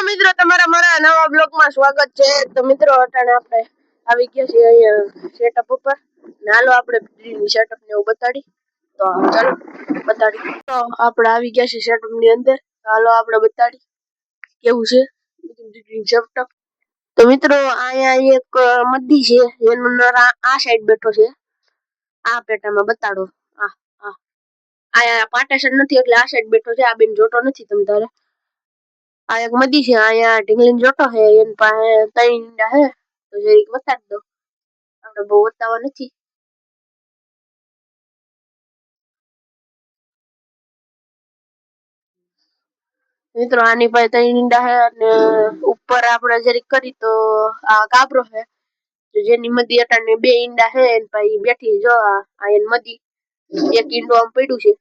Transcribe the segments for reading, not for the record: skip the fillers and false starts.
મિત્રો તમારા મારા નવા બ્લોગ માં સ્વાગત છે। તો મિત્રો અટાણે આપણે આવી ગયા છીએ અહીંયા સેટઅપ ઉપર। હાલો આપણે સેટઅપ ને બતાડી। તો ચાલો બતાડી। તો આપણે આવી ગયા છીએ સેટઅપ ની અંદર। હાલો આપણે બતાડી કેવું છે સેટઅપ। તો મિત્રો અહીંયા એક મદ્દી છે એનો નર આ સાઈડ બેઠો છે। આ પેટામાં બતાડો। આ આ આયા પાર્ટીશન નથી એટલે આ સાઈડ બેઠો છે। આ બેન જોતો નથી તમ તારે। આ એક મદી છે અહીંયા ઢીંગલીને જોતો હે એન પાસે 3 ઈંડા હે તો જરીક બતાડ દો। આપણે બહુ બતાવવા નથી। મિત્રો આની પાસે 3 ઈંડા હે અને ઉપર આપણે જરીક કરી તો આ કાબરો હે તો જેની મદી અટાને 2 ઈંડા હે એન પાસે બેઠી જો આ એન મદી એક ઈંડો આમ પડ્યું છે।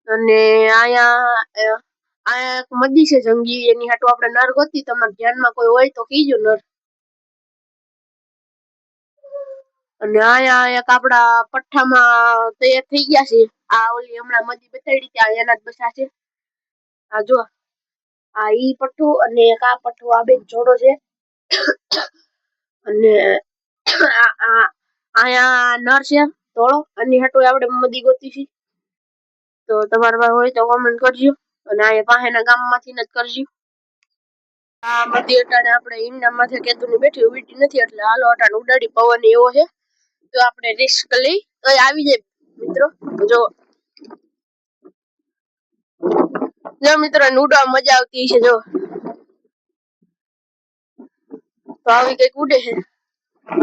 અને આયા એક મદી છે જંગી એની હાટુ આપણે નર ગોતી તમારા ધ્યાનમાં કોઈ હોય તો કીજો નર। અને આયા એક આપડા પઠ્ઠામાં તૈયાર થઈ ગયા છે। આ ઓલી હમણાં મદી બતાડી ત્યાં એના જ બસા છે। આ જો આ ઈ પઠ્ઠું અને એક આ પઠ્ઠું આ બે જોડો છે। અને આયા નર છે ધોળો એની હાટુ આપણે મદી ગોતી છે। તો તમારા પાસે હોય તો કમેન્ટ કરજો અને આ પાસેના ગામમાંથી જ કરજો। આ મદી અટાણે આપણે ઈંડા માથે કેતુની બેઠી ઉડી નથી એટલે હાલો અટાણે ઉડાડી પવન એવો છે તો આપણે રિસ્ક લઈ તો આવી જાય મિત્રો। જો મિત્રો ઉડવા મજા આવતી છે જો તો આવી કઈક ઉડે છે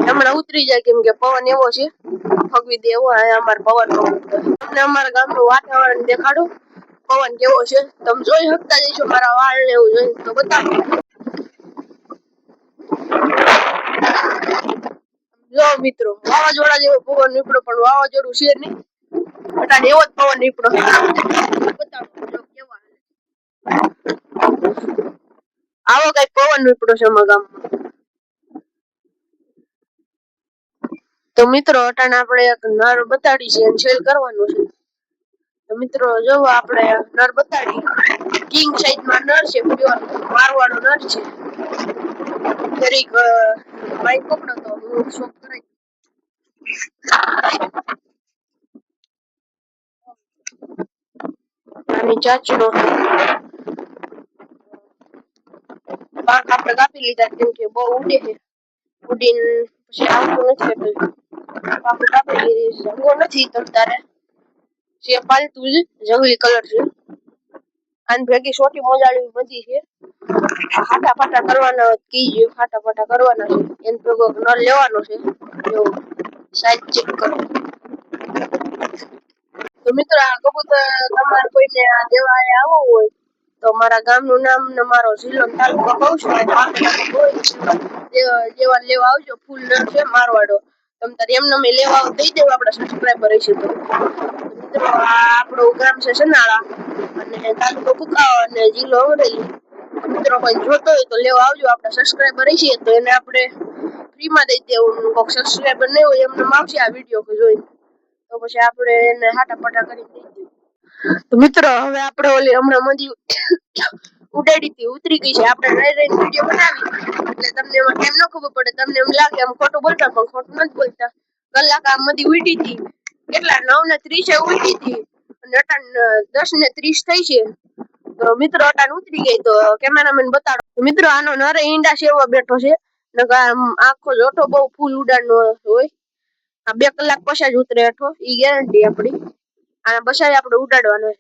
હમણાં ઉતરી જાય કેમ કે પવન એવો છે ફગવી દે એવો અમાર પવન તમને અમારા ગામનું વાતાવરણ દેખાડો પવન કેવો છે તમે જોઈ શકતા જઈશો મારા વાળ ને એવું જોઈ તો બતાવો। જો મિત્રો વાવાઝોડા જેવો પવન નીકળો પણ વાવાઝોડું છે નહીં અટાણે એવો જ પવન નીકળો બતાવો જો કેવા આવો કઈક પવન નીકળો છે અમારા ગામમાં। તો મિત્રો અટાણે આપણે એક નર બતાડી છે અને સેલ કરવાનું છે। તો મિત્રો જો આપણે નર બતાડી કિંગ સાઈઝ માં નર છે પ્યોર મારવાડો નર છે। જરીક માઈક પકડો તો હું શોપ કરાઈ આની ચાચડો પાંખ આપણે કાપી લીધા કેમ કે બહુ ઉડે છે ઉડીને પછી આવતું નથી એટલે આપણે કાપી લીધી રંગો નથી તમ તારે જે પાલતું જંગલી કલર છે। આની ભેગી છોટી મોજાળી બધી છે હાટા પાટા કરવાના કીજો હાટા પાટા કરવાના છે એન ભેગો નર લેવાનો છે જો સાઈઝ ચેક કરો। તો મિત્રો આ કબૂતર તમારે કોઈને દેવા આવો હોય તો મારા ગામનું નામ ને મારો જિલ્લો તાલુકો કહું છું જેવા લેવા આવજો ફૂલ નર છે મારવાડો તમ તારે એમને મેં લેવા દઈ દેવા આપડા સબસ્ક્રાઇબર હશે તો। મિત્રો આ આપણું ગામ છે સનાળા અને તાલુકો કુકાવા અને જિલ્લો અમરેલી। મિત્રો કોઈ જોતો હોય તો લેવા આવજો આપડા સબસ્ક્રાઇબર હશે તો એને આપણે ફ્રી માં દઈ દેવું કોક સબસ્ક્રાઇબર નહીં હોય એમને આવશે આ વિડીયો જોઈ તો પછી આપણે એને હાટા પાટા કરી દઈ દઈએ। તો મિત્રો હવે આપણે ઓલી હમણાં મદી ઉડાડી હતી ઉતરી ગઈ છે આપણે રહી વિડીયો બનાવી એટલે તમને એમાં ટાઈમ ન ખબર પડે તમને એમ લાગે આમ ખોટું બોલતા પણ ખોટું નથી બોલતા। કલાક આ મદી ઉડી હતી કેટલા 9:30 ઉડી હતી અને અટાણ 10:30 થઈ છે। તો મિત્રો અટાણ ઉતરી ગઈ તો કેમેરામેન બતાડો। મિત્રો આનો નરે ઈંડા સેવા બેઠો છે આખો જોટો બહુ ફૂલ ઉડાડનો હોય આ 2 કલાક પછી જ ઉતરે હેઠો ઈ ગેરંટી આપડી આ બસાય આપણે ઉડાડવાનો।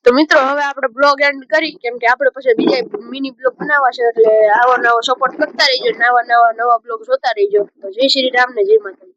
તો મિત્રો હવે આપણે બ્લોગ એન્ડ કરી કેમ કે આપણે પછી બીજા મિની બ્લોગ બનાવવા છે એટલે આવો નવો સપોર્ટ કરતા રહેજો નવા બ્લોગ જોતા રહેજો। તો જય શ્રી રામ ને જય માતા।